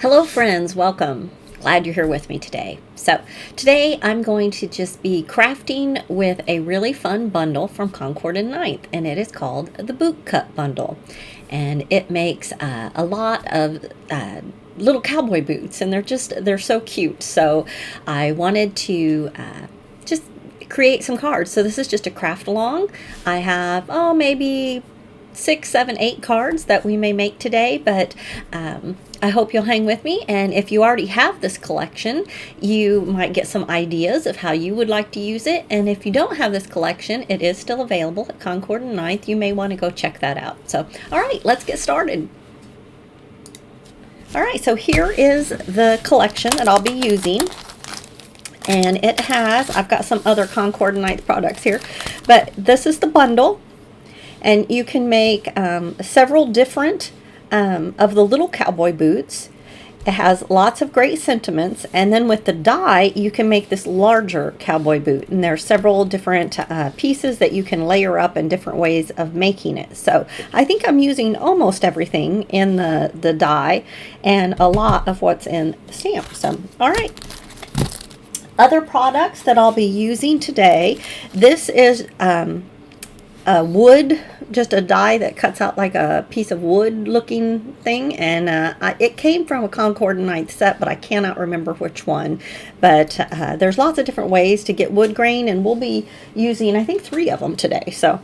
Hello friends, welcome. Glad you're here with me today. So today I'm going to just be crafting with a really fun bundle from Concord 9th, and it is called the Bootcut Bundle. And it makes a lot of little cowboy boots, and they're so cute. So I wanted to just create some cards. So this is just a craft along. I have maybe 6, 7, 8 cards that we may make today, but I hope you'll hang with me. And if you already have this collection, you might get some ideas of how you would like to use it. And if you don't have this collection, it is still available at Concord 9th. You may want to go check that out. So, all right, let's get started. All right, so here is the collection that I'll be using. And it has, I've got some other Concord 9th products here, but this is the bundle. And you can make several different of the little cowboy boots. It has lots of great sentiments. And then with the die, you can make this larger cowboy boot. And there are several different pieces that you can layer up in different ways of making it. So I think I'm using almost everything in the die and a lot of what's in the stamp. So, all right. Other products that I'll be using today. This is a wood, just a die that cuts out like a piece of wood looking thing, and it came from a Concord 9th set, but I cannot remember which one. But there's lots of different ways to get wood grain, and we'll be using I think 3 of them today. So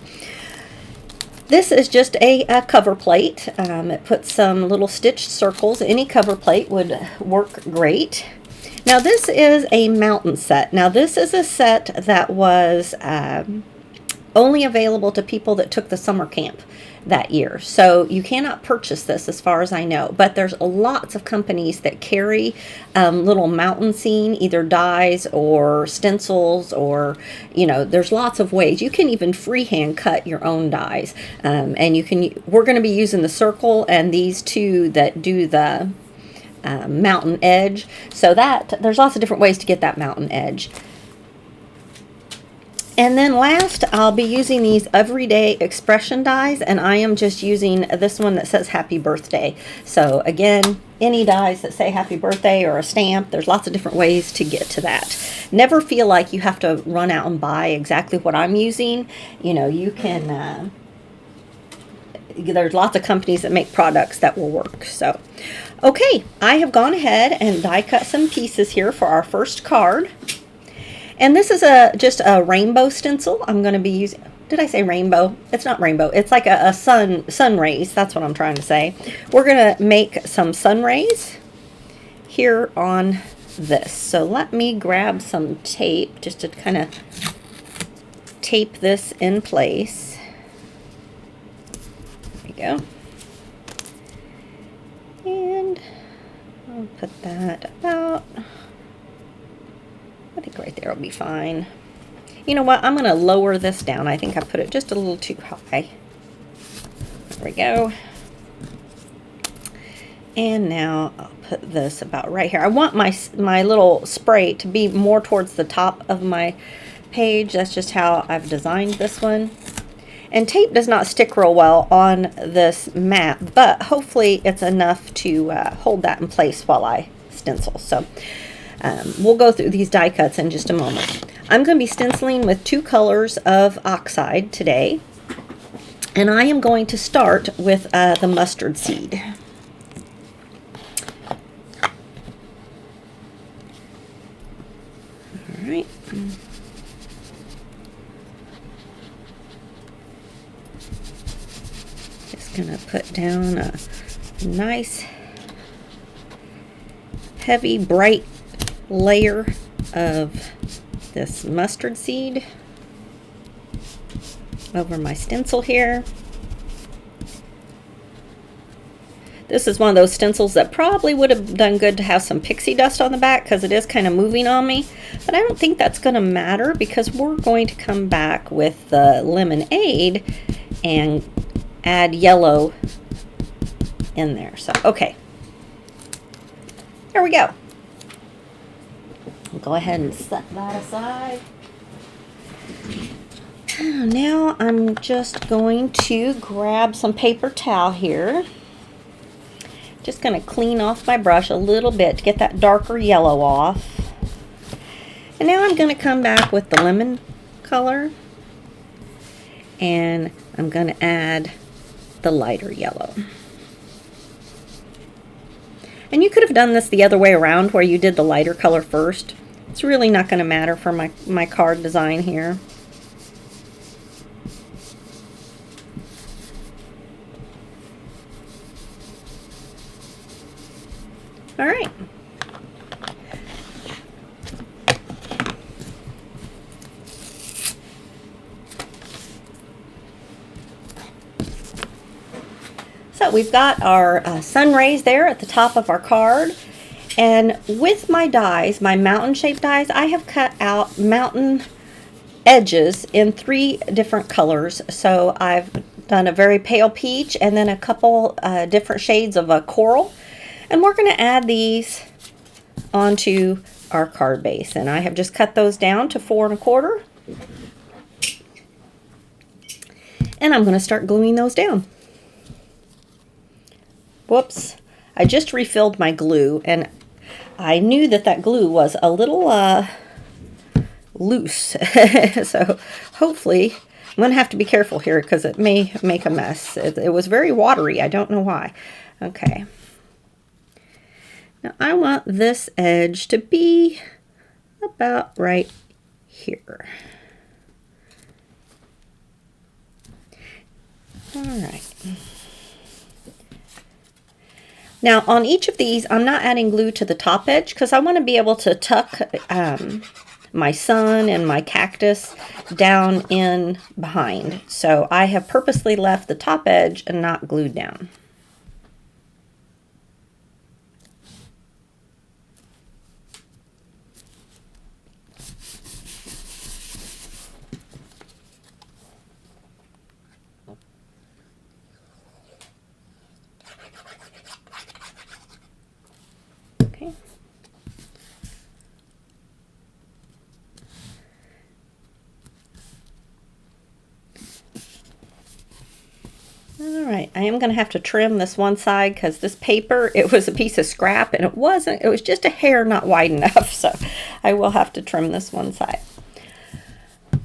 this is just a cover plate. It puts some little stitched circles. Any cover plate would work great. Now this is a mountain set. Now this is a set that was only available to people that took the summer camp that year. So you cannot purchase this as far as I know, but there's lots of companies that carry little mountain scene, either dies or stencils, or there's lots of ways. You can even freehand cut your own dies, and we're going to be using the circle and these 2 that do the mountain edge, so that there's lots of different ways to get that mountain edge. And then last, I'll be using these everyday expression dies, and I am just using this one that says happy birthday. So again, any dies that say happy birthday or a stamp, there's lots of different ways to get to that. Never feel like you have to run out and buy exactly what I'm using. You can, there's lots of companies that make products that will work. So, okay, I have gone ahead and die cut some pieces here for our first card. And this is just a rainbow stencil. I'm going to be using, did I say rainbow? It's not rainbow. It's like a sun rays. That's what I'm trying to say. We're going to make some sun rays here on this. So let me grab some tape just to kind of tape this in place. There we go. And I'll put that about, I think right there will be fine. You know what? I'm going to lower this down. I think I put it just a little too high. There we go. And now I'll put this about right here. I want my little spray to be more towards the top of my page. That's just how I've designed this one. And tape does not stick real well on this mat, but hopefully it's enough to hold that in place while I stencil. So we'll go through these die cuts in just a moment. I'm going to be stenciling with 2 colors of oxide today. And I am going to start with the mustard seed. All right. Just going to put down a nice, heavy, bright layer of this mustard seed over my stencil here. This is one of those stencils that probably would have done good to have some pixie dust on the back because it is kind of moving on me, but I don't think that's going to matter because we're going to come back with the lemonade and add yellow in there. So okay, there we go. I'll go ahead and set that aside. Now I'm just going to grab some paper towel here Just going to clean off my brush a little bit to get that darker yellow off. And now I'm going to come back with the lemon color, and I'm going to add the lighter yellow. And you could have done this the other way around, where you did the lighter color first. It's really not going to matter for my card design here. All right. So we've got our sun rays there at the top of our card. And with my dies, my mountain shaped dies, I have cut out mountain edges in 3 different colors. So I've done a very pale peach and then a couple different shades of a coral. And we're going to add these onto our card base. And I have just cut those down to 4 1/4. And I'm going to start gluing those down. Whoops, I just refilled my glue, and I knew that glue was a little loose. So hopefully, I'm going to have to be careful here because it may make a mess. It was very watery. I don't know why. Okay. Now I want this edge to be about right here. All right. Now on each of these, I'm not adding glue to the top edge because I want to be able to tuck my sun and my cactus down in behind. So I have purposely left the top edge and not glued down. Alright, I am going to have to trim this one side because this paper, it was a piece of scrap and it was just a hair not wide enough, so I will have to trim this one side.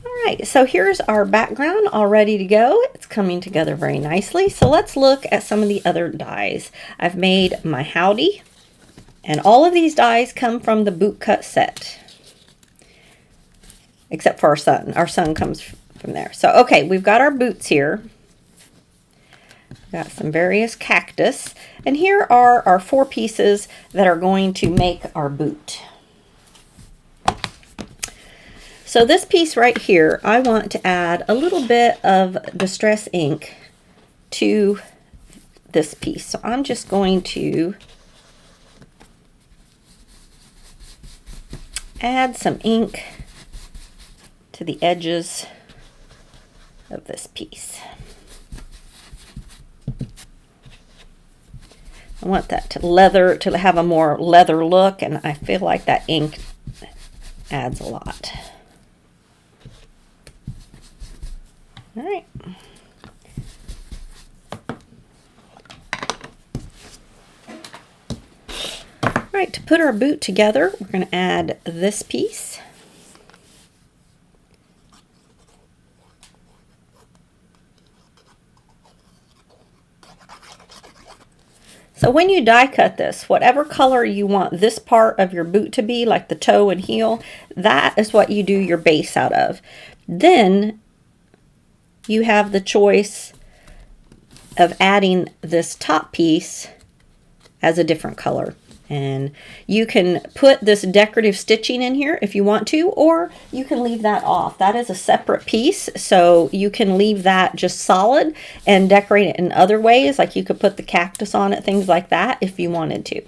Alright, so here's our background all ready to go. It's coming together very nicely. So let's look at some of the other dies. I've made my Howdy, and all of these dies come from the Bootcut set. Except for our sun. Our sun comes from there. So, okay, we've got our boots here. Got some various cactus, and here are our 4 pieces that are going to make our boot. So this piece right here, I want to add a little bit of distress ink to this piece. So I'm just going to add some ink to the edges of this piece. I want that to have a more leather look, and I feel like that ink adds a lot. All right. All right, to put our boot together, we're going to add this piece. So when you die cut this, whatever color you want this part of your boot to be, like the toe and heel, that is what you do your base out of. Then you have the choice of adding this top piece as a different color. And you can put this decorative stitching in here if you want to, or you can leave that off. That is a separate piece, so you can leave that just solid and decorate it in other ways, like you could put the cactus on it, things like that, if you wanted to.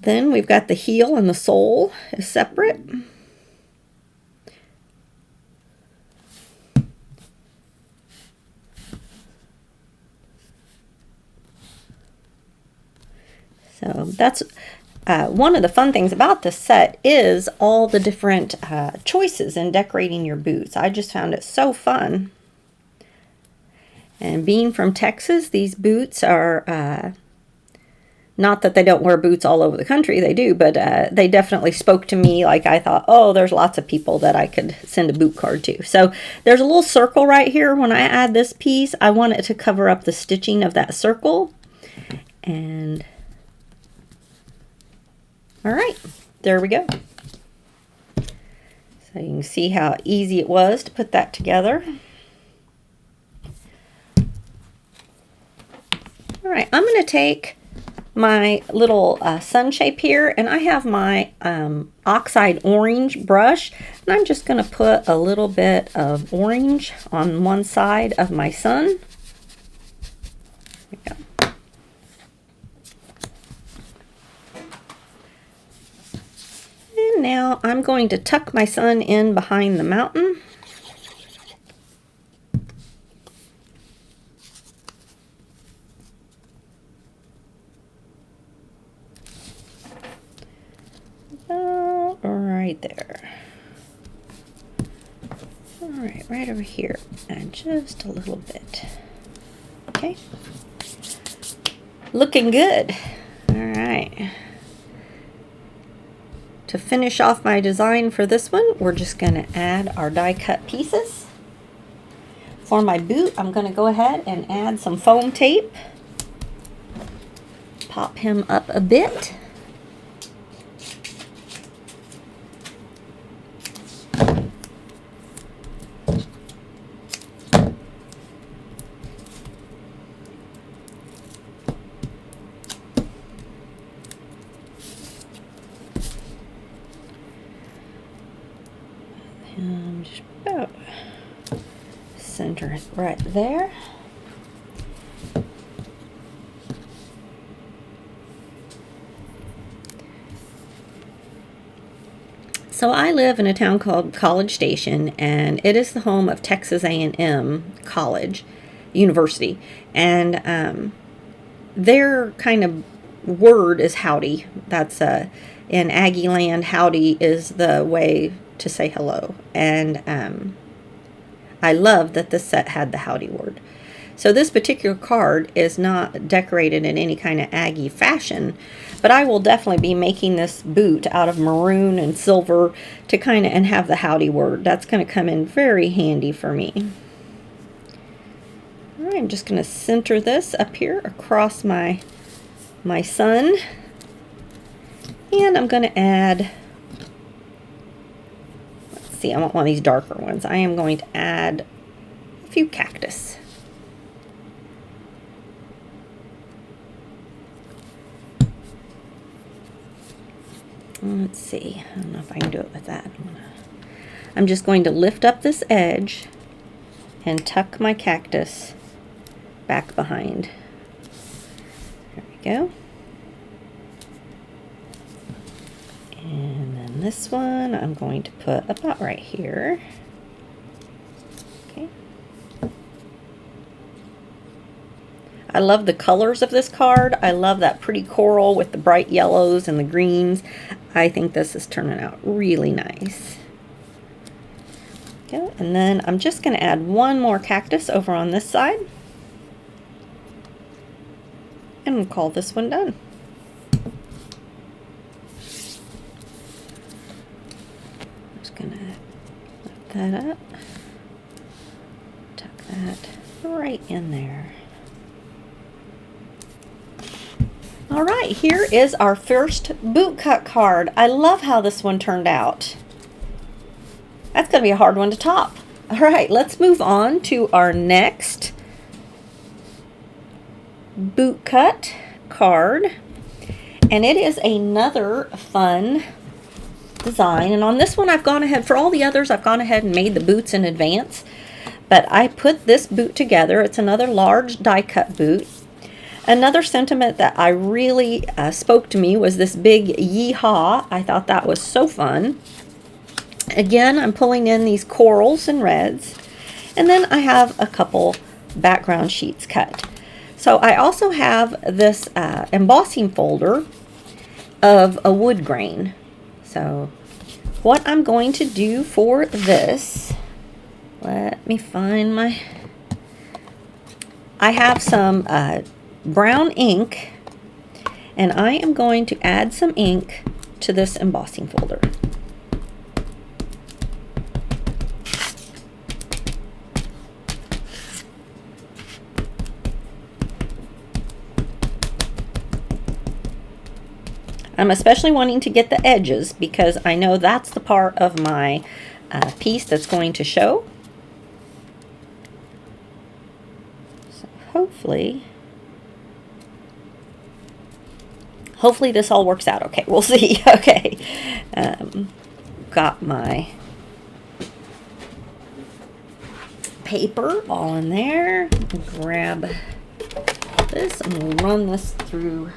Then we've got the heel and the sole is separate. So that's one of the fun things about this set is all the different choices in decorating your boots. I just found it so fun. And being from Texas, these boots are, not that they don't wear boots all over the country, they do, but they definitely spoke to me. Like I thought, oh, there's lots of people that I could send a boot card to. So there's a little circle right here. When I add this piece, I want it to cover up the stitching of that circle. And all right, there we go. So you can see how easy it was to put that together. All right, I'm going to take my little sun shape here, and I have my oxide orange brush, and I'm just going to put a little bit of orange on one side of my sun. There we go. And now I'm going to tuck my sun in behind the mountain. Right there. All right, right over here, and just a little bit. Okay. Looking good. All right. To finish off my design for this one, we're just going to add our die cut pieces. For my boot, I'm going to go ahead and add some foam tape. Pop him up a bit. Just about center it right there. So I live in a town called College Station, and it is the home of Texas A&M College University, and their kind of word is howdy. That's in Aggie land, howdy is the way to say hello. And I love that this set had the howdy word. So this particular card is not decorated in any kind of Aggie fashion, but I will definitely be making this boot out of maroon and silver to kind of and have the howdy word. That's going to come in very handy for me. All right, I'm just going to center this up here across my sun, and I'm going to add, let's see, I want one of these darker ones. I am going to add a few cactus. Let's see, I don't know if I can do it with that. I'm just going to lift up this edge and tuck my cactus back behind. There we go. And then this one I'm going to put about right here. Okay. I love the colors of this card. I love that pretty coral with the bright yellows and the greens. I think this is turning out really nice. Okay, and then I'm just going to add one more cactus over on this side. And we'll call this one done. I'm just going to lift that up. Tuck that right in there. All right, here is our first bootcut card. I love how this one turned out. That's going to be a hard one to top. All right, let's move on to our next bootcut card. And it is another fun design. And on this one, I've gone ahead, for all the others, I've gone ahead and made the boots in advance. But I put this boot together. It's another large die cut boot. Another sentiment that I really spoke to me was this big yeehaw. I thought that was so fun. Again, I'm pulling in these corals and reds. And then I have a couple background sheets cut. So I also have this embossing folder of a wood grain. So what I'm going to do for this, let me find my I have some brown ink, and I am going to add some ink to this embossing folder. I'm especially wanting to get the edges because I know that's the part of my piece that's going to show. So hopefully this all works out okay. We'll see. Okay. Got my paper all in there. Grab this and we'll run this through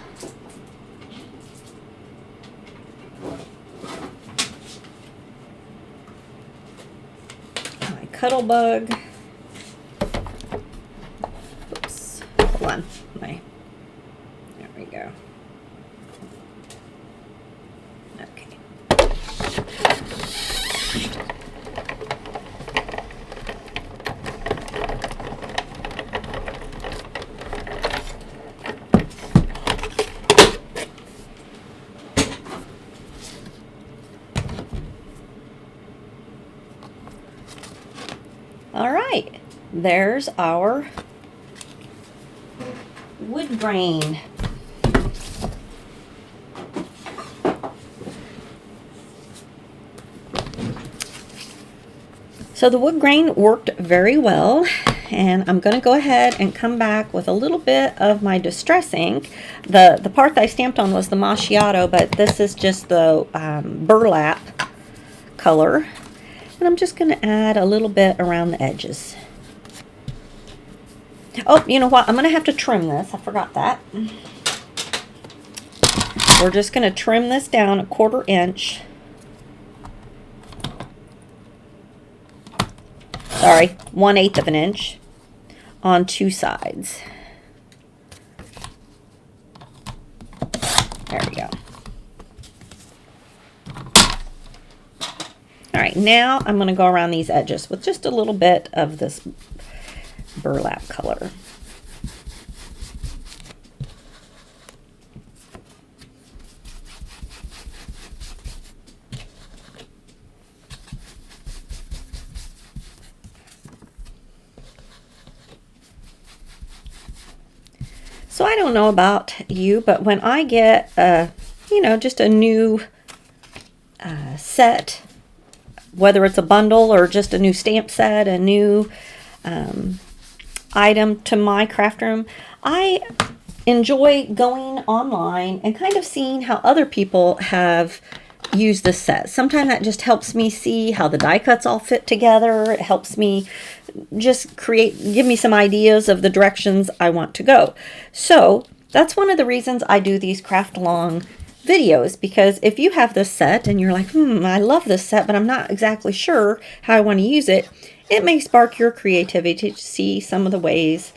my cuddle bug. Oops. Hold on. There we go. Okay. All right, there's our wood grain. So the wood grain worked very well, and I'm going to go ahead and come back with a little bit of my distress ink. The part that I stamped on was the macchiato, but this is just the burlap color. And I'm just going to add a little bit around the edges. Oh, you know what? I'm going to have to trim this. I forgot that. We're just going to trim this down 1/4 inch. Sorry, 1/8 of an inch on 2 sides. There we go. All right, now I'm going to go around these edges with just a little bit of this burlap color. So I don't know about you, but when I get just a new set, whether it's a bundle or just a new stamp set, a new item to my craft room, I enjoy going online and kind of seeing how other people have used this set. Sometimes that just helps me see how the die cuts all fit together. It helps me just give me some ideas of the directions I want to go. So that's one of the reasons I do these craft along videos, because if you have this set and you're like, I love this set, but I'm not exactly sure how I want to use it, it may spark your creativity to see some of the ways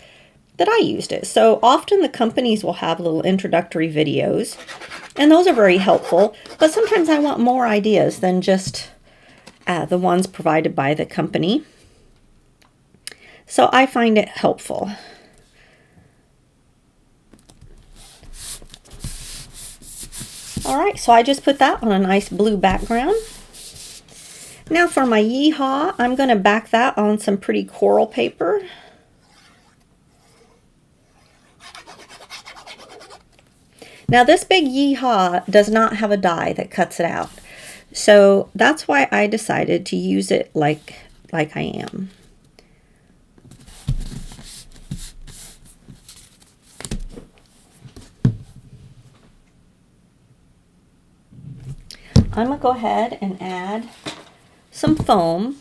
that I used it. So often the companies will have little introductory videos, and those are very helpful, but sometimes I want more ideas than just the ones provided by the company. So I find it helpful. All right, so I just put that on a nice blue background. Now for my Yeehaw, I'm going to back that on some pretty coral paper. Now this big Yeehaw does not have a die that cuts it out. So that's why I decided to use it like I am. I'm going to go ahead and add some foam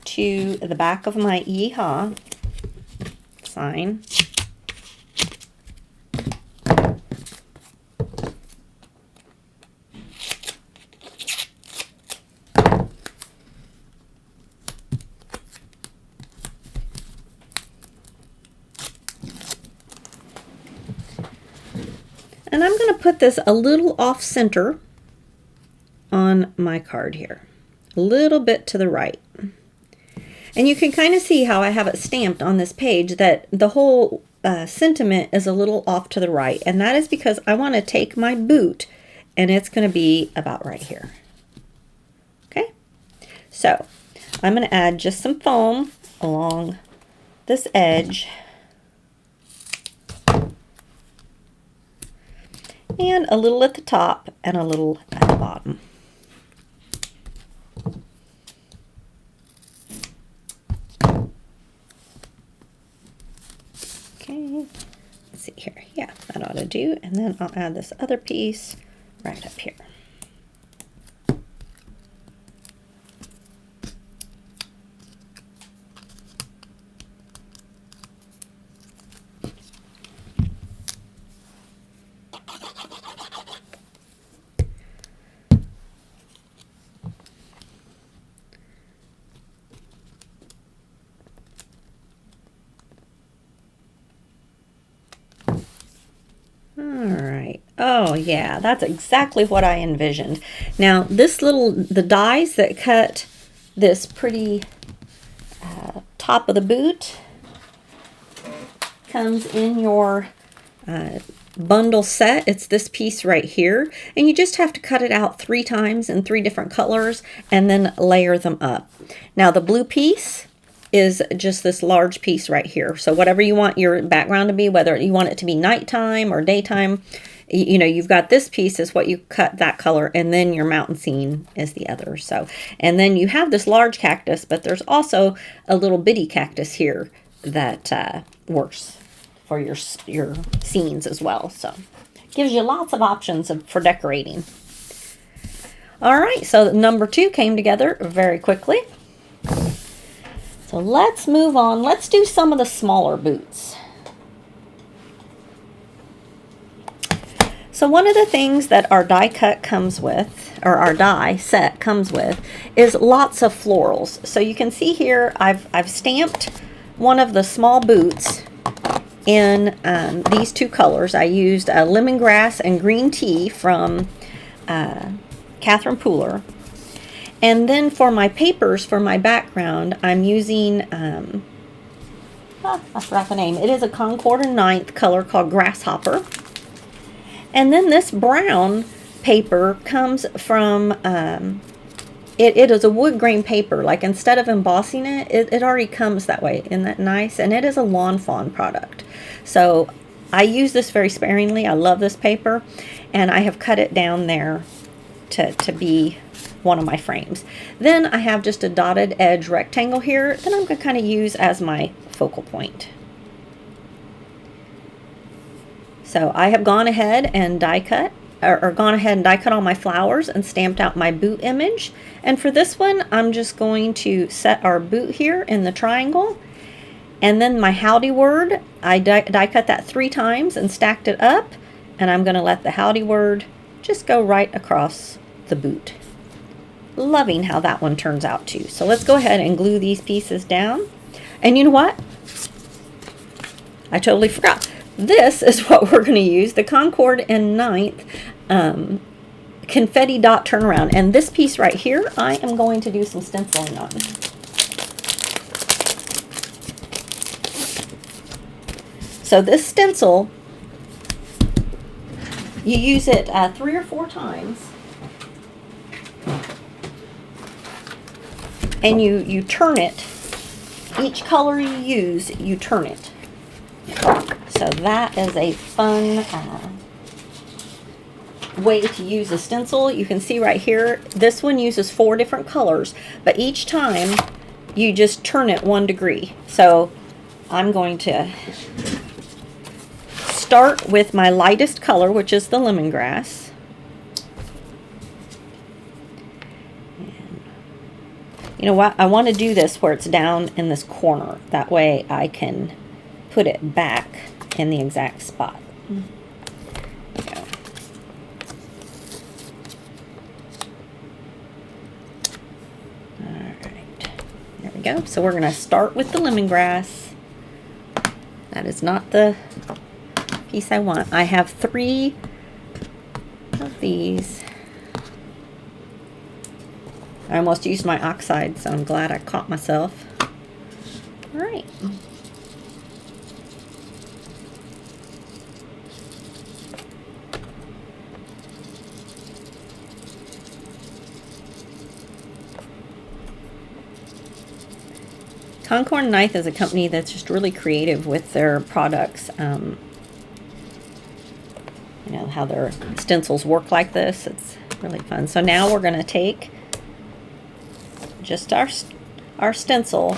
to the back of my Yeehaw sign. And I'm going to put this a little off center on my card here, a little bit to the right. And you can kind of see how I have it stamped on this page that the whole sentiment is a little off to the right. And that is because I want to take my boot and it's going to be about right here. Okay. So I'm going to add just some foam along this edge. And a little at the top and a little at the bottom. Okay, let's see here. Yeah, that ought to do. And then I'll add this other piece right up here. Alright, oh yeah, that's exactly what I envisioned. Now the dies that cut this pretty top of the boot comes in your bundle set. It's this piece right here, and you just have to cut it out 3 times in 3 different colors and then layer them up. Now the blue piece is just this large piece right here. So whatever you want your background to be, whether you want it to be nighttime or daytime, you know, you've got this piece is what you cut that color, and then your mountain scene is the other. So, and then you have this large cactus, but there's also a little bitty cactus here that works for your scenes as well. So gives you lots of options for decorating. All right, so number 2 came together very quickly. So let's move on. Let's do some of the smaller boots. So one of the things that our die cut comes with, or our die set comes with, is lots of florals. So you can see here I've stamped one of the small boots in these 2 colors. I used lemongrass and green tea from Catherine Pooler. And then for my papers, for my background, I'm using, I forgot the name. It is a Concord 9th color called Grasshopper. And then this brown paper comes from, it is a wood grain paper. Like instead of embossing it, it already comes that way. Isn't that nice? And it is a Lawn Fawn product. So I use this very sparingly. I love this paper. And I have cut it down there to be one of my frames. Then I have just a dotted edge rectangle here that I'm going to kind of use as my focal point. So I have gone ahead and die cut, or gone ahead and die cut all my flowers and stamped out my boot image. And for this one, I'm just going to set our boot here in the triangle. And then my howdy word, I die cut that 3 times and stacked it up. And I'm going to let the howdy word just go right across the boot. Loving how that one turns out too. So let's go ahead and glue these pieces down. And you know what? I totally forgot. This is what we're going to use, the Concord 9th confetti dot turnaround. And this piece right here, I am going to do some stenciling on. So this stencil, you use it 3 or 4 times. And you turn it. Each color you use, you turn it. So that is a fun way to use a stencil. You can see right here, this one uses 4 different colors, but each time you just turn it 1 degree. So I'm going to start with my lightest color, which is the lemongrass. You know what? I want to do this where it's down in this corner. That way I can put it back in the exact spot. There we go. Alright. There we go. So we're going to start with the lemongrass. That is not the piece I want. I have 3 of these. I almost used my oxide, so I'm glad I caught myself. right. Concord 9th is a company that's just really creative with their products. You know, how their stencils work like this. It's really fun. So now we're going to take just our stencil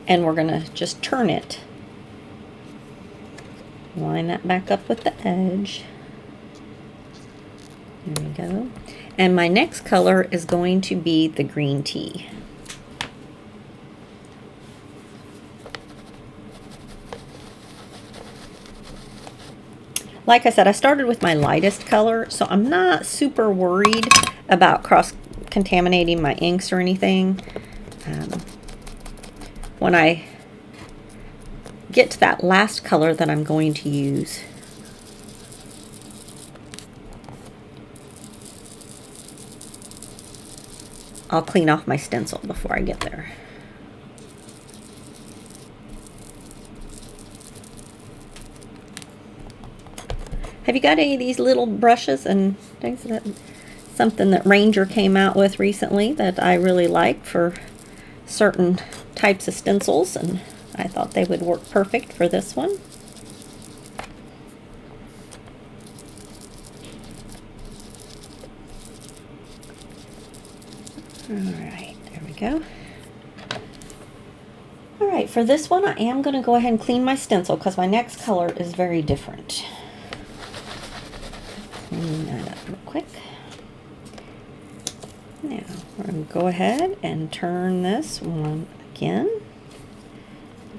and we're going to just turn it. Line that back up with the edge. There we go. And my next color is going to be the green tea. Like I said, I started with my lightest color, so I'm not super worried about cross-contaminating my inks or anything. When I get to that last color that I'm going to use, I'll clean off my stencil before I get there. Have you got any of these little brushes and things? Something that Ranger came out with recently that I really like for certain types of stencils, and I thought they would work perfect for this one. Alright, there we go. Alright, for this one I am going to go ahead and clean my stencil because my next color is very different. Clean that up real quick. Now, we're going to go ahead and turn this one again.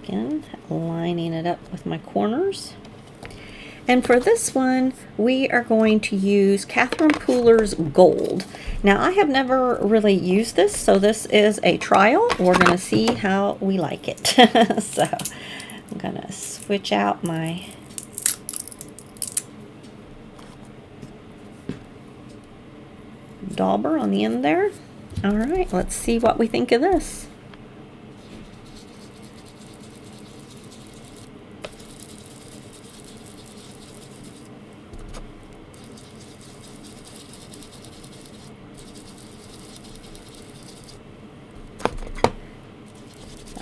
Again, lining it up with my corners. And for this one, we are going to use Catherine Pooler's Gold. Now, I have never really used this, so this is a trial. We're going to see how we like it. So, I'm going to switch out my dauber on the end there. All right, let's see what we think of this.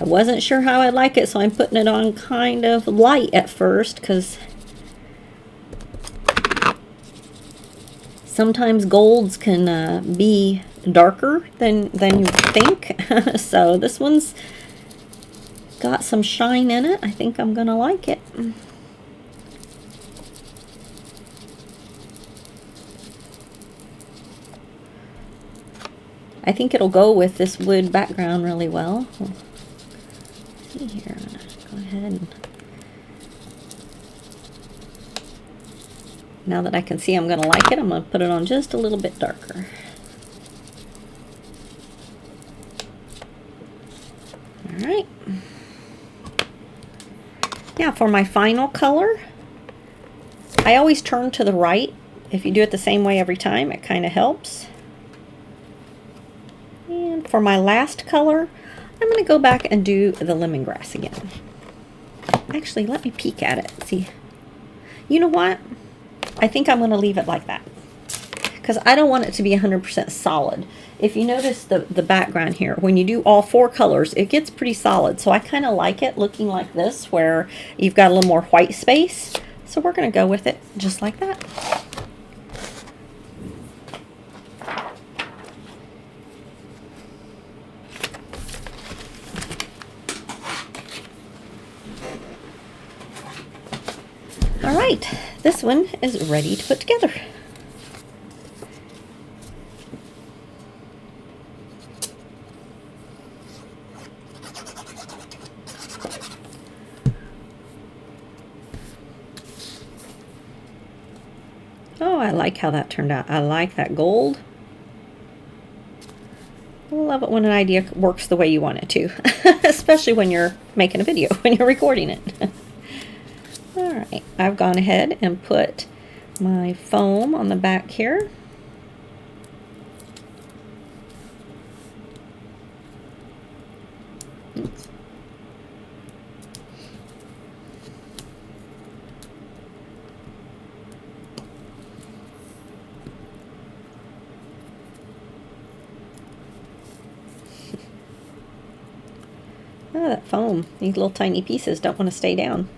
I wasn't sure how I like it, so I'm putting it on kind of light at first because sometimes golds can be darker than you think. So this one's got some shine in it. I think I'm gonna like it. I think it'll go with this wood background really well. Let's see here. I'm gonna go ahead and now that I can see I'm going to like it, I'm going to put it on just a little bit darker. Alright. Now for my final color, I always turn to the right. If you do it the same way every time, it kind of helps. And for my last color, I'm going to go back and do the lemongrass again. Actually, let me peek at it. See, you know what? I think I'm going to leave it like that because I don't want it to be 100% solid. If you notice the background here, when you do all four colors, it gets pretty solid. So I kind of like it looking like this where you've got a little more white space. So we're going to go with it just like that. All right, this one is ready to put together. Oh, I like how that turned out. I like that gold. I love it when an idea works the way you want it to, especially when you're making a video, when you're recording it. Alright, I've gone ahead and put my foam on the back here. Oops. that foam. These little tiny pieces don't want to stay down.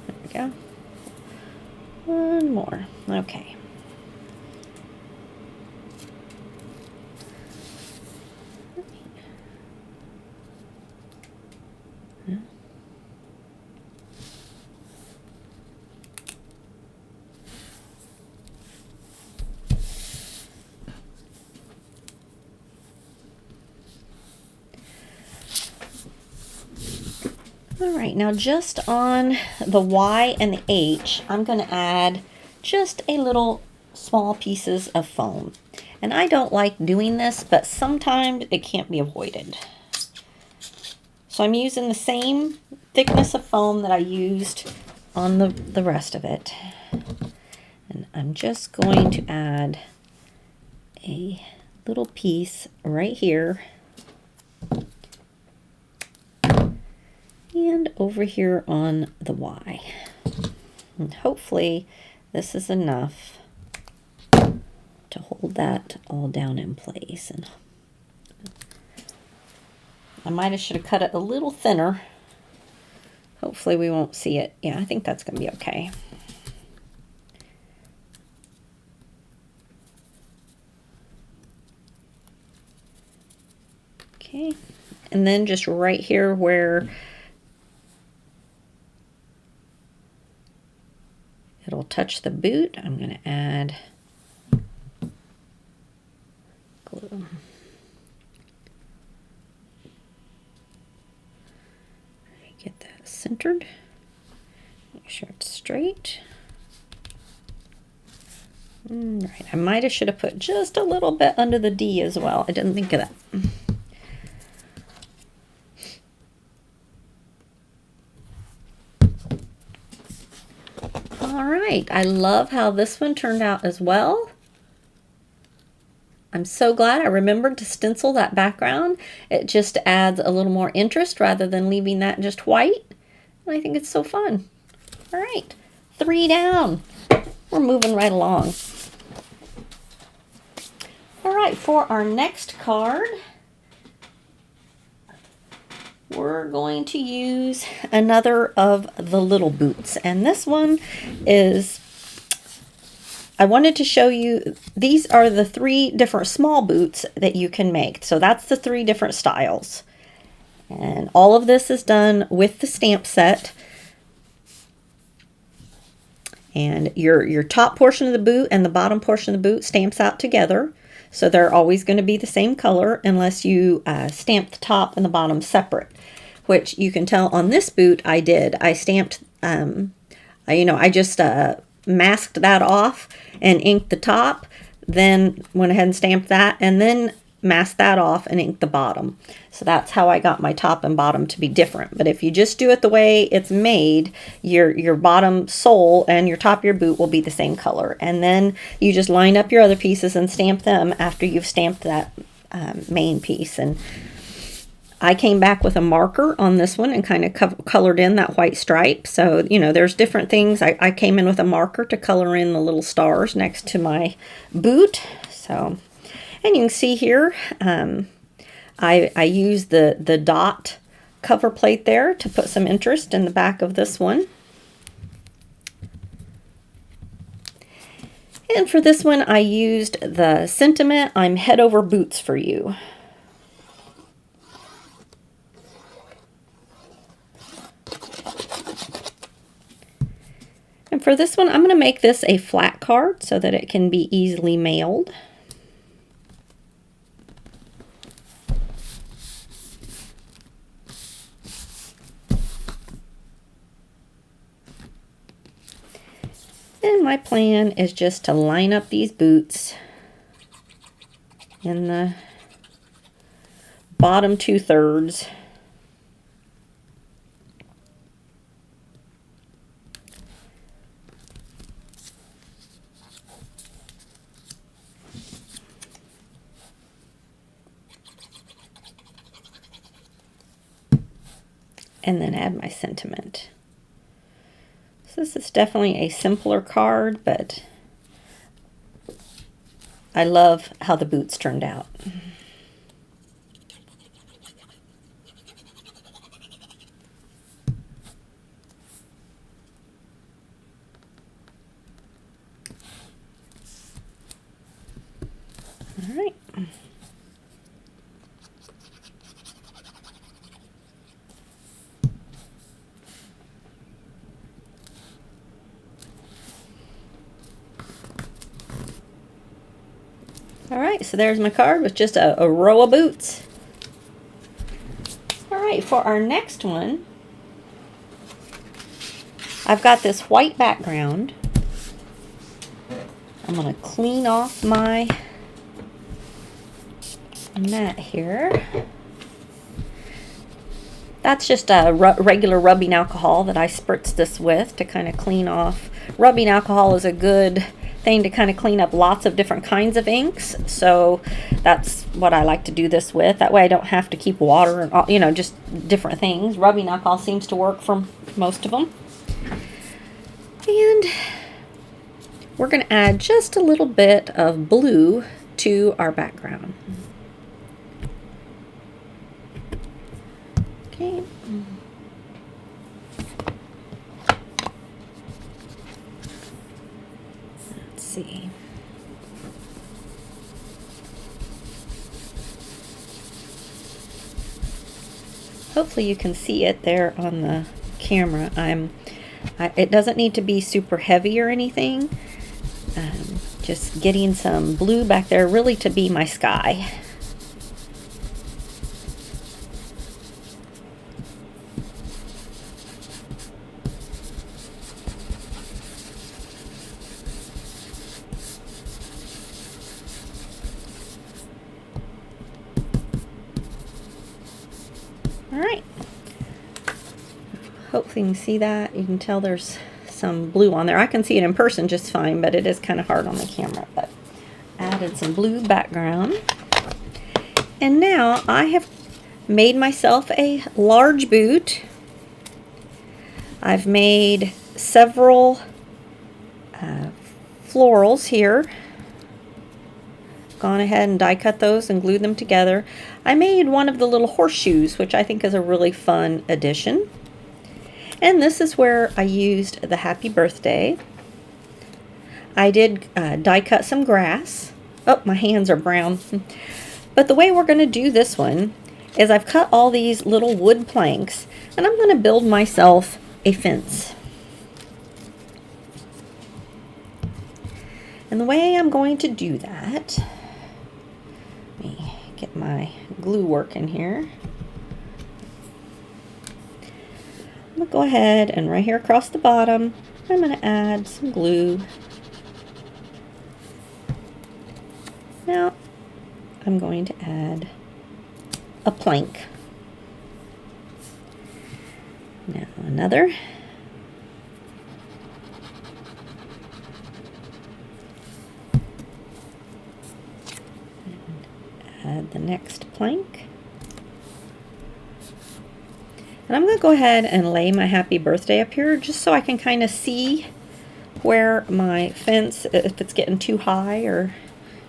There we go. One more. Okay. All right, now just on the Y and the H, I'm going to add just a little small pieces of foam. And I don't like doing this, but sometimes it can't be avoided. So I'm using the same thickness of foam that I used on the rest of it. And I'm just going to add a little piece right here. And over here on the Y. And hopefully this is enough to hold that all down in place. And I should have cut it a little thinner. Hopefully we won't see it. Yeah, I think that's going to be okay. Okay, and then just right here where it'll touch the boot, I'm going to add glue. Get that centered. Make sure it's straight. All right, I should have put just a little bit under the D as well. I didn't think of that. All right, I love how this one turned out as well. I'm so glad I remembered to stencil that background. It just adds a little more interest rather than leaving that just white. And I think it's so fun. All right, 3 down. We're moving right along. All right, for our next card, we're going to use another of the little boots. And this one is, I wanted to show you, these are the 3 different small boots that you can make. So that's the 3 different styles. And all of this is done with the stamp set. And your top portion of the boot and the bottom portion of the boot stamps out together. So they're always going to be the same color unless you stamp the top and the bottom separate, which you can tell on this boot I did. I stamped, I just masked that off and inked the top, then went ahead and stamped that, and then masked that off and inked the bottom. So that's how I got my top and bottom to be different. But if you just do it the way it's made, your bottom sole and your top of your boot will be the same color. And then you just line up your other pieces and stamp them after you've stamped that main piece. And I came back with a marker on this one and kind of colored in that white stripe. So, there's different things. I came in with a marker to color in the little stars next to my boot. So, and you can see here, I used the dot cover plate there to put some interest in the back of this one. And for this one, I used the sentiment, "I'm head over boots for you." And for this one, I'm going to make this a flat card so that it can be easily mailed. And my plan is just to line up these boots in the bottom 2/3. And then add my sentiment. So this is definitely a simpler card, but I love how the boots turned out. All right. All right, so there's my card with just a row of boots. All right, for our next one, I've got this white background. I'm going to clean off my mat here. That's just a regular rubbing alcohol that I spritz this with to kind of clean off. Rubbing alcohol is a good thing to kind of clean up lots of different kinds of inks, so that's what I like to do this with. That way I don't have to keep water and all, you know, just different things. Rubbing alcohol seems to work for most of them. And we're going to add just a little bit of blue to our background. Okay. Let's see. Hopefully you can see it there on the camera. It doesn't need to be super heavy or anything. Just getting some blue back there really to be my sky. All right. Hopefully you can see that. You can tell there's some blue on there. I can see it in person just fine, but it is kind of hard on the camera. But added some blue background. And now I have made myself a large boot. I've made several florals here. Gone ahead and die cut those and glued them together. I made one of the little horseshoes, which I think is a really fun addition. And this is where I used the happy birthday. I did die cut some grass. Oh, my hands are brown. But the way we're going to do this one is I've cut all these little wood planks, and I'm going to build myself a fence. And the way I'm going to do that, let me get my glue working here. I'm going to go ahead and right here across the bottom, I'm going to add some glue. Now, I'm going to add a plank. Now another. Add the next plank. And I'm going to go ahead and lay my happy birthday up here just so I can kind of see where my fence, if it's getting too high, or,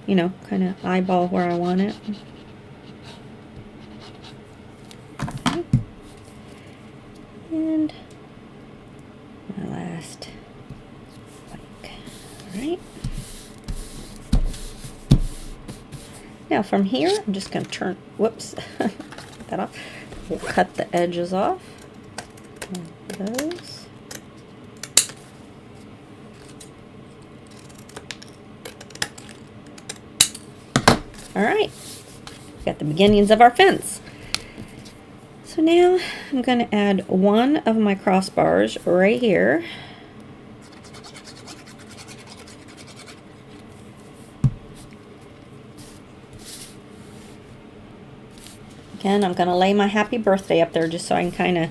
you know, kind of eyeball where I want it. Okay. And my last plank. All right. Now from here, I'm just going to turn, whoops, cut that off. We'll cut the edges off. Like those. All right, got the beginnings of our fence. So now I'm going to add one of my crossbars right here. Again, I'm going to lay my happy birthday up there just so I can kind of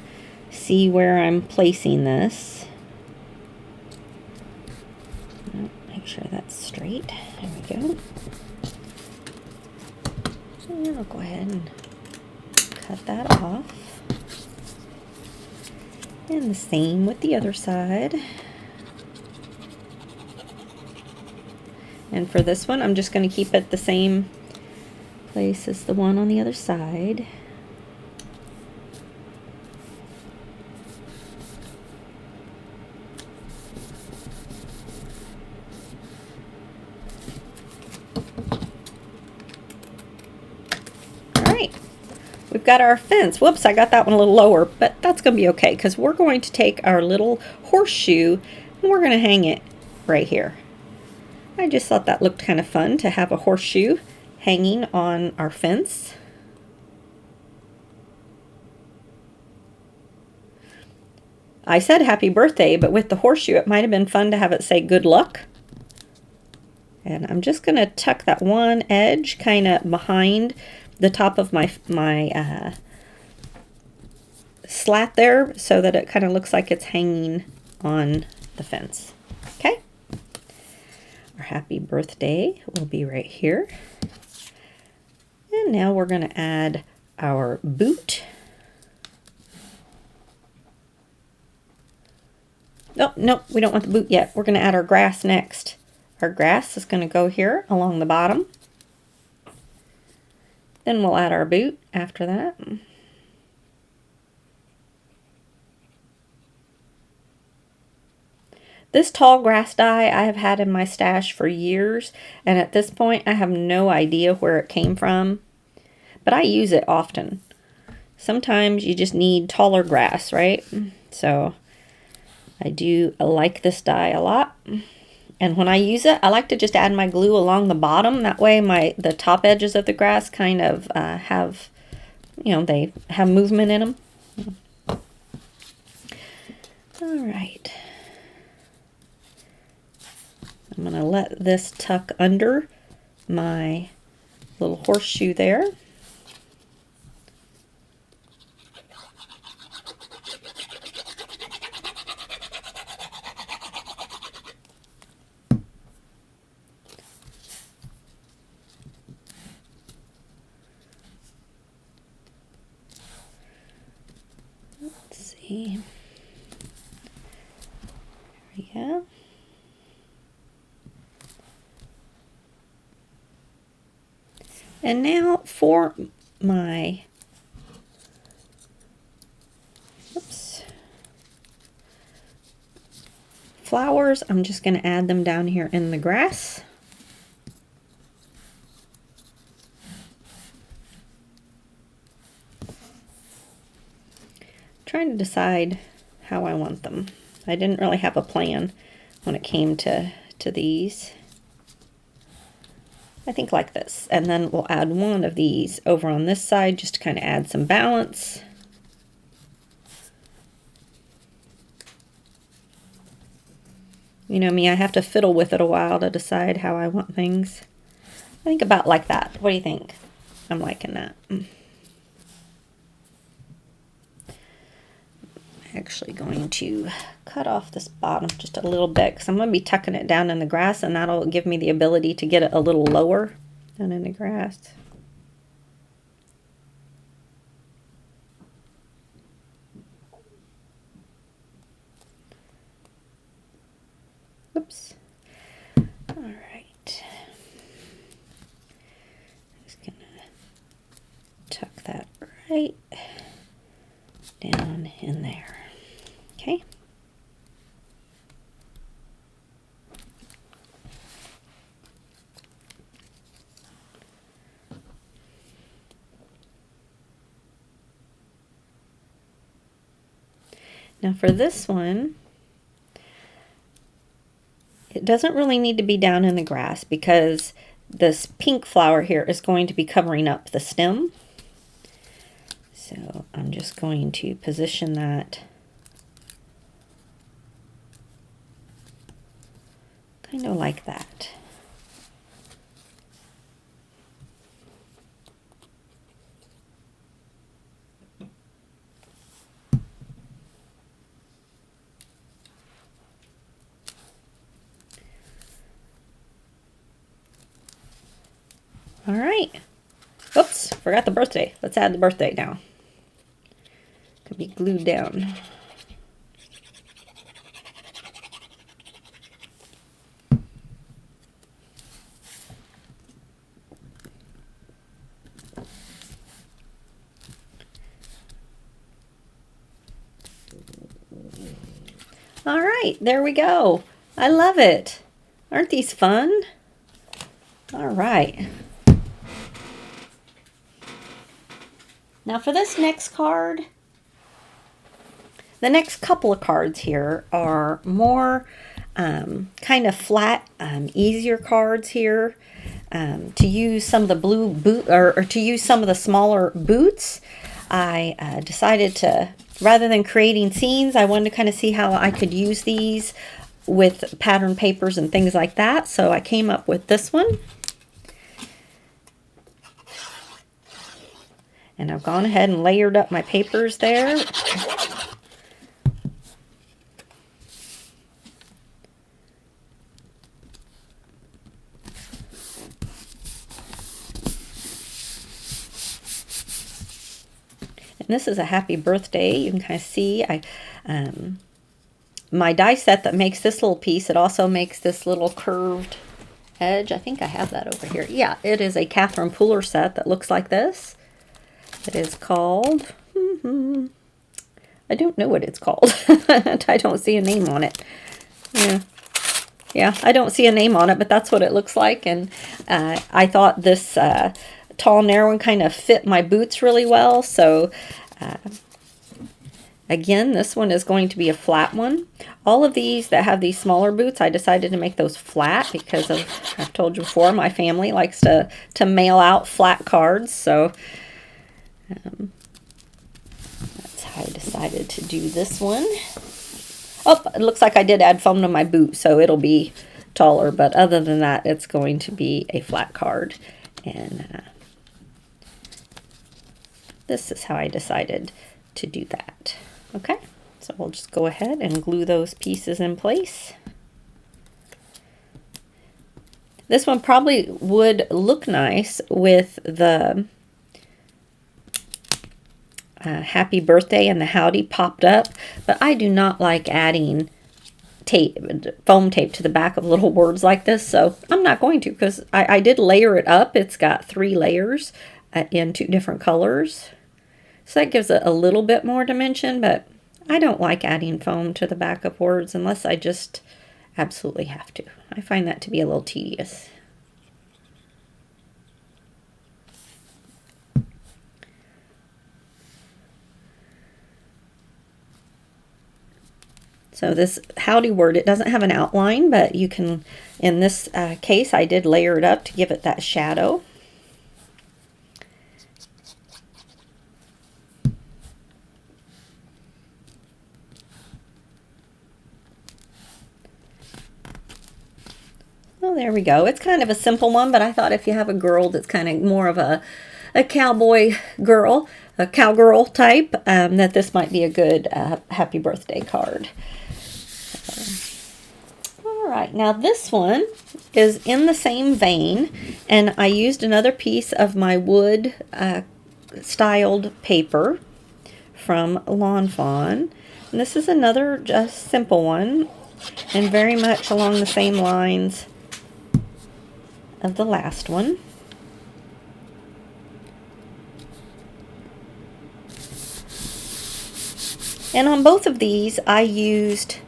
see where I'm placing this. Make sure that's straight. There we go. And I'll go ahead and cut that off. And the same with the other side. And for this one, I'm just going to keep it the same place as the one on the other side. got our fence. Whoops, I got that one a little lower, but that's going to be okay because we're going to take our little horseshoe and we're going to hang it right here. I just thought that looked kind of fun to have a horseshoe hanging on our fence. I said happy birthday, but with the horseshoe, it might have been fun to have it say good luck. And I'm just going to tuck that one edge kind of behind the top of my slat there so that it kind of looks like it's hanging on the fence. Okay. Our happy birthday will be right here. And now we're going to add our boot. Oh, no, we don't want the boot yet. We're going to add our grass next. Our grass is going to go here along the bottom. Then we'll add our boot after that. This tall grass dye I have had in my stash for years, and at this point I have no idea where it came from, but I use it often. Sometimes you just need taller grass, right? So I do like this dye a lot. And when I use it, I like to just add my glue along the bottom. That way the top edges of the grass kind of have, they have movement in them. All right. I'm going to let this tuck under my little horseshoe there. Let's see. There we go. And now for my flowers, I'm just going to add them down here in the grass. Trying to decide how I want them. I didn't really have a plan when it came to these. I think like this. And then we'll add one of these over on this side just to kind of add some balance. You know me, I have to fiddle with it a while to decide how I want things. I think about like that. What do you think? I'm liking that. Actually going to cut off this bottom just a little bit because I'm going to be tucking it down in the grass, and that'll give me the ability to get it a little lower down in the grass. Oops. All right. Just going to tuck that right down in there. Okay. Now for this one, it doesn't really need to be down in the grass because this pink flower here is going to be covering up the stem. So I'm just going to position that kind of like that. All right. Oops, forgot the birthday. Let's add the birthday now. Could be glued down. All right, there we go. I love it. Aren't these fun? All right. Now for this next card, the next couple of cards here are more kind of flat, easier cards here. To use some of the blue boot, or to use some of the smaller boots, I decided to, rather than creating scenes, I wanted to kind of see how I could use these with pattern papers and things like that. So I came up with this one. And I've gone ahead and layered up my papers there. And this is a happy birthday. You can kind of see my die set that makes this little piece. It also makes this little curved edge. I think I have that over here. Yeah, it is a Catherine Pooler set that looks like this. It is called, I don't know what it's called. I don't see a name on it. Yeah, I don't see a name on it, but that's what it looks like. And I thought this tall, narrow one kind of fit my boots really well. So again, this one is going to be a flat one. All of these that have these smaller boots, I decided to make those flat because of, I've told you before, my family likes to mail out flat cards. So that's how I decided to do this one. Oh, it looks like I did add foam to my boot, so it'll be taller. But other than that, it's going to be a flat card. And this is how I decided to do that. Okay, so we'll just go ahead and glue those pieces in place. This one probably would look nice with the happy birthday and the howdy popped up, but I do not like adding tape, foam tape to the back of little words like this, so I'm not going to, because I did layer it up. It's got 3 layers in 2 different colors, so that gives it a little bit more dimension, but I don't like adding foam to the back of words unless I just absolutely have to. I find that to be a little tedious. So this howdy word, it doesn't have an outline, but you can, in this case, I did layer it up to give it that shadow. Well, there we go. It's kind of a simple one, but I thought if you have a girl that's kind of more of a cowboy girl, a cowgirl type, that this might be a good happy birthday card. All right, now this one is in the same vein, and I used another piece of my wood styled paper from Lawn Fawn. And this is another just simple one, and very much along the same lines of the last one. And on both of these, I used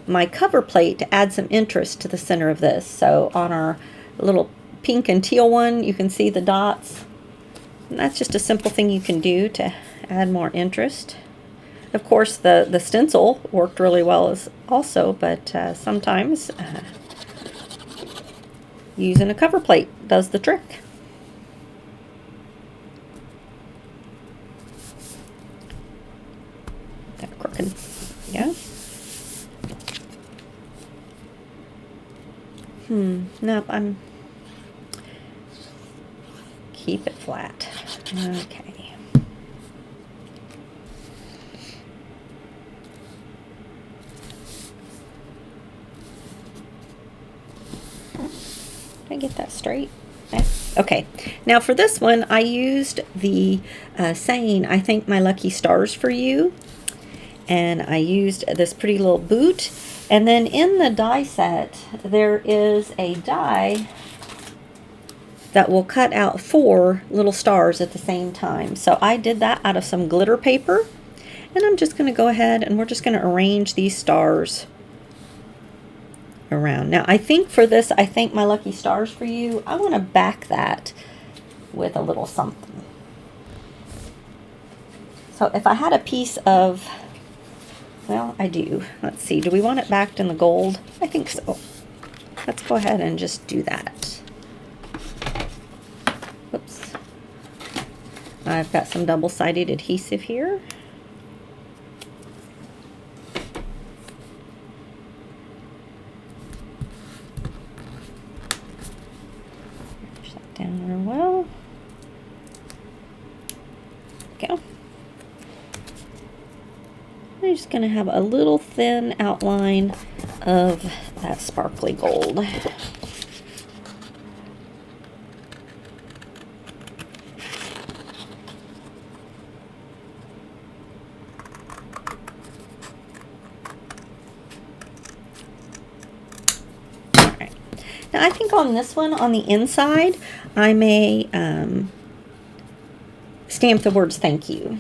my cover plate to add some interest to the center of this. So on our little pink and teal one, you can see the dots. And that's just a simple thing you can do to add more interest. Of course, the stencil worked really well as also, but sometimes using a cover plate does the trick. That crooked, yeah. Nope, I'm keep it flat. Okay. Did I get that straight? Okay. Now for this one, I used the saying, "I thank my lucky stars for you." And I used this pretty little boot. And then in the die set, there is a die that will cut out 4 little stars at the same time. So I did that out of some glitter paper. And I'm just going to go ahead and we're just going to arrange these stars around. Now I think for this, I thank my lucky stars for you, I want to back that with a little something. So if I had a piece of, well, I do. Let's see, do we want it backed in the gold? I think so. Let's go ahead and just do that. Oops. I've got some double-sided adhesive here. Push that down real well. Go. I'm just going to have a little thin outline of that sparkly gold. Alright. Now I think on this one, on the inside, I may stamp the words thank you.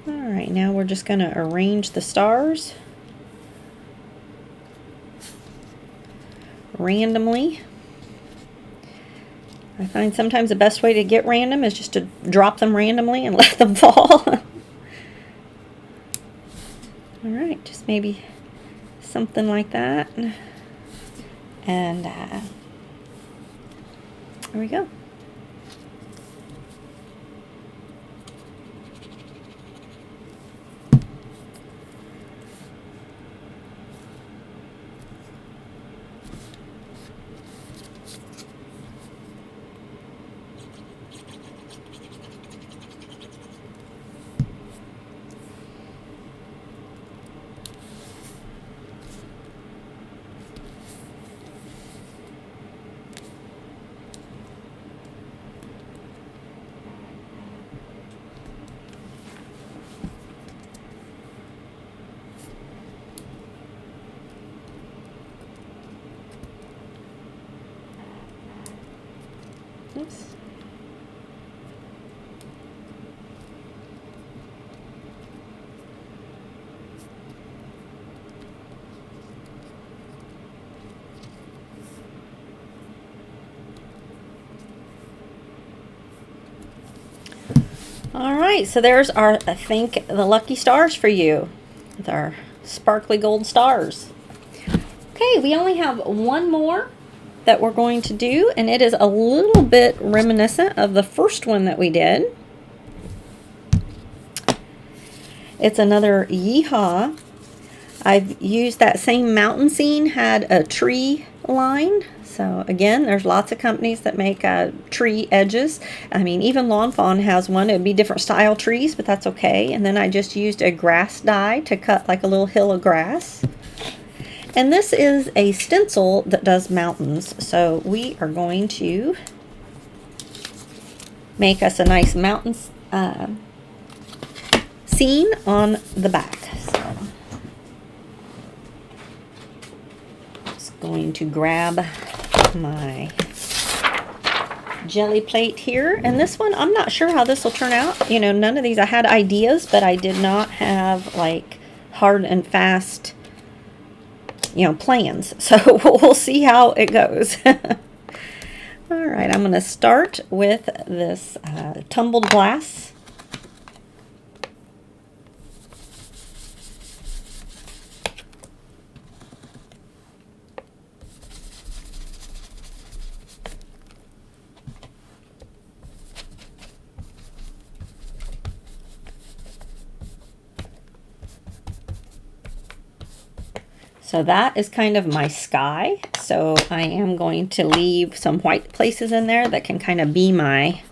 Alright, now we're just going to arrange the stars randomly. I find sometimes the best way to get random is just to drop them randomly and let them fall. Alright, just maybe something like that. And there we go. Oops. All right, so there's our, I think, the lucky stars for you with our sparkly gold stars. Okay, we only have one more that we're going to do, and it is a little bit reminiscent of the first one that we did. It's another Yeehaw. I've used that same mountain scene, had a tree line. So again, there's lots of companies that make tree edges. I mean, even Lawn Fawn has one. It would be different style trees, but that's okay. And then I just used a grass die to cut like a little hill of grass. And this is a stencil that does mountains. So we are going to make us a nice mountain scene on the back. So just going to grab my jelly plate here. And this one, I'm not sure how this will turn out. You know, none of these, I had ideas, but I did not have like hard and fast, you know, plans. So we'll see how it goes. All right, I'm going to start with this tumbled glass. So that is kind of my sky. So I am going to leave some white places in there that can kind of be my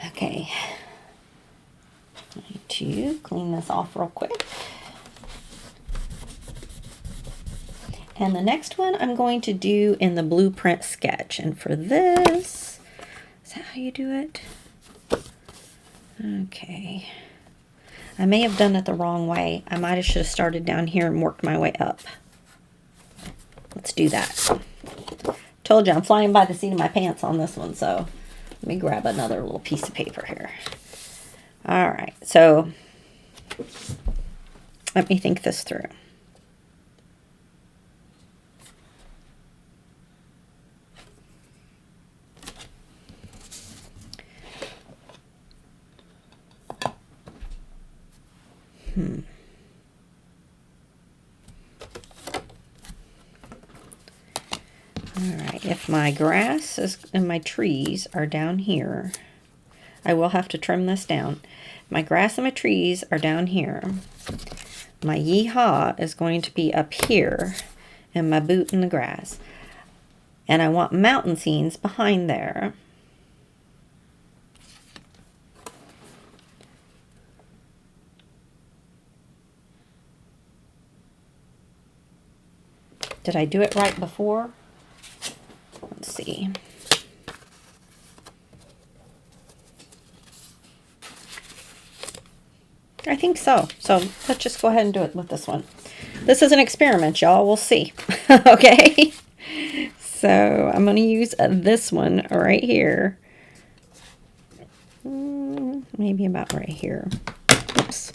okay. I need to clean this off real quick. And the next one I'm going to do in the blueprint sketch. And for this, is that how you do it? Okay. I may have done it the wrong way. I might have should have started down here and worked my way up. Let's do that. Told you I'm flying by the seat of my pants on this one, so let me grab another little piece of paper here. All right, so let me think this through. Alright, if my grass and my trees are down here, I will have to trim this down. My grass and my trees are down here. My yeehaw is going to be up here, and my boot in the grass. And I want mountain scenes behind there. Did I do it right before? Let's see. I think so. So let's just go ahead and do it with this one. This is an experiment, y'all. We'll see. Okay. So I'm going to use this one right here. Maybe about right here. Oops.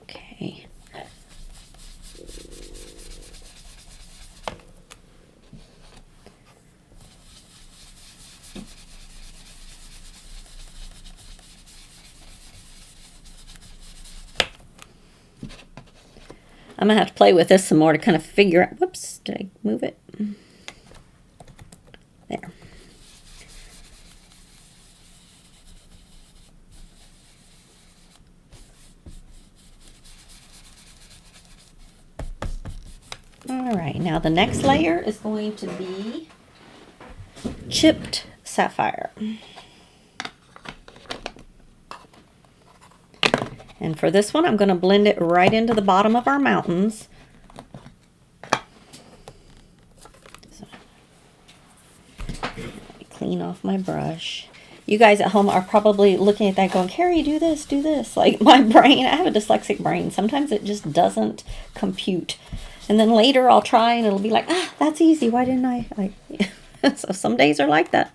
Okay. I'm going to have to play with this some more to kind of figure out. Whoops, did I move it? There. All right, now the next layer is going to be chipped sapphire. And for this one, I'm going to blend it right into the bottom of our mountains. So, clean off my brush. You guys at home are probably looking at that going, Carrie, do this, do this. Like my brain, I have a dyslexic brain. Sometimes it just doesn't compute. And then later I'll try and it'll be like, ah, that's easy. Why didn't I? Like, so some days are like that.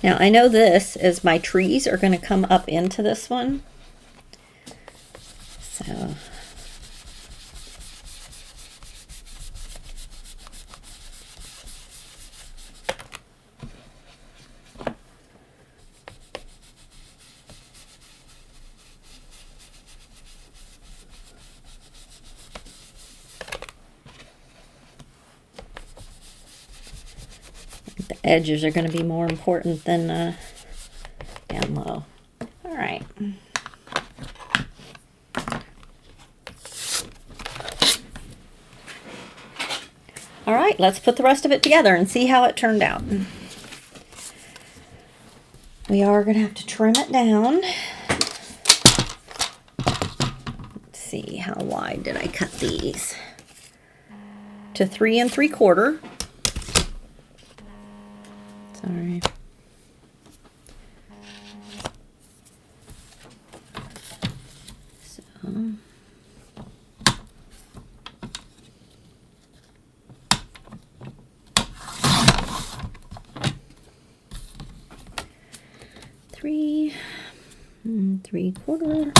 Now I know this is my trees are going to come up into this one. So the edges are going to be more important than down low. All right. All right, let's put the rest of it together and see how it turned out. We are going to have to trim it down. Let's see, how wide did I cut these? To 3 3/4. Sorry. So. Three and 3/4.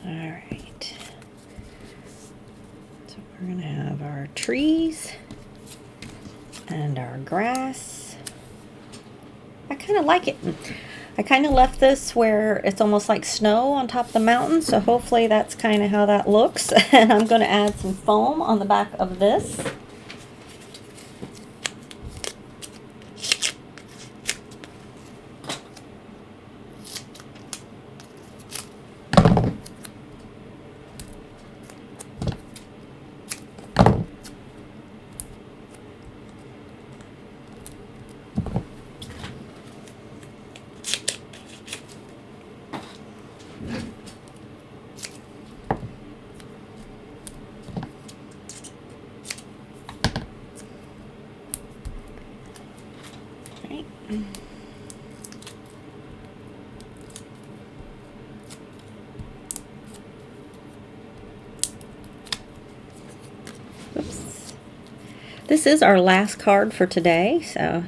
All right. So we're going to have our trees and our grass. I kind of like it. I kind of left this where it's almost like snow on top of the mountain, so hopefully that's kind of how that looks. And I'm going to add some foam on the back of this. this is our last card for today, so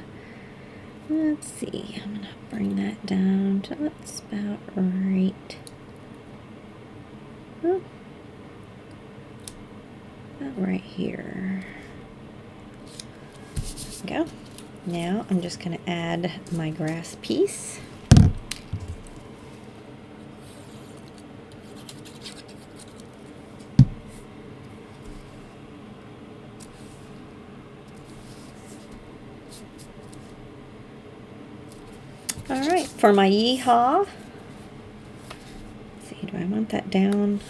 let's see. I'm going to bring that down to that's about right. Oh, about right here. There we go. Now I'm just going to add my grass piece. All right, for my yeehaw, let's see, do I want that down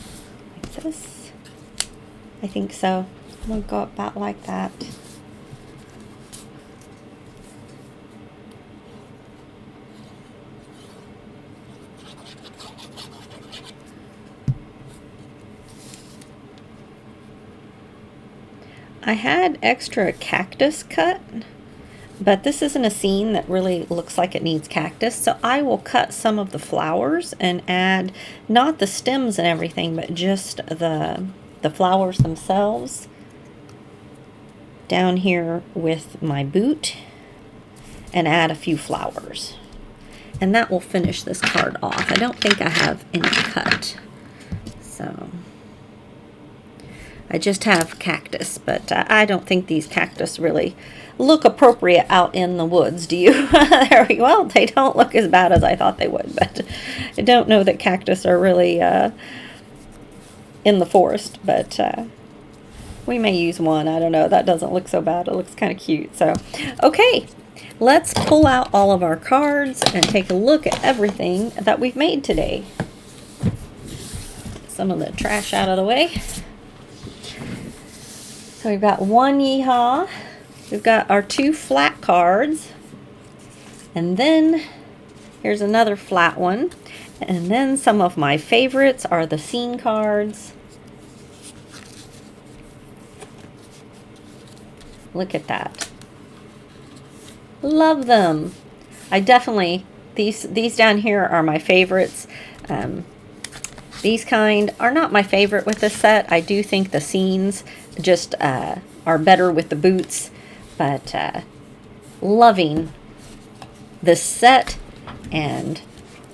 like this? I think so. I'm going to go about like that. I had extra cactus cut, but this isn't a scene that really looks like it needs cactus, so I will cut some of the flowers and add not the stems and everything, but just the flowers themselves down here with my boot and add a few flowers. And that will finish this card off. I don't think I have any cut, so I just have cactus, but I don't think these cactus really look appropriate out in the woods, do you? There we go. Well, they don't look as bad as I thought they would, but I don't know that cactus are really in the forest, but we may use one. I don't know. That doesn't look so bad. It looks kind of cute. So, okay, let's pull out all of our cards and take a look at everything that we've made today. Get some of the trash out of the way. So we've got one yeehaw, we've got our 2 flat cards, and then here's another flat one, and then some of my favorites are the scene cards. Look at that. Love them. I definitely, these down here are my favorites. These kind are not my favorite with this set. I do think the scenes just are better with the boots, but loving this set and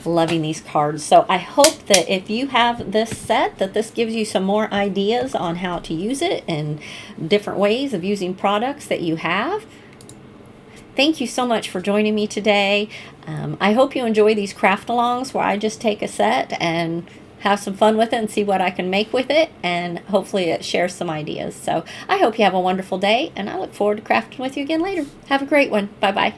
loving these cards. So I hope that if you have this set, that this gives you some more ideas on how to use it and different ways of using products that you have. Thank you so much for joining me today. I hope you enjoy these craft-alongs where I just take a set and have some fun with it and see what I can make with it, and hopefully it shares some ideas. So I hope you have a wonderful day, and I look forward to crafting with you again later. Have a great one. Bye-bye.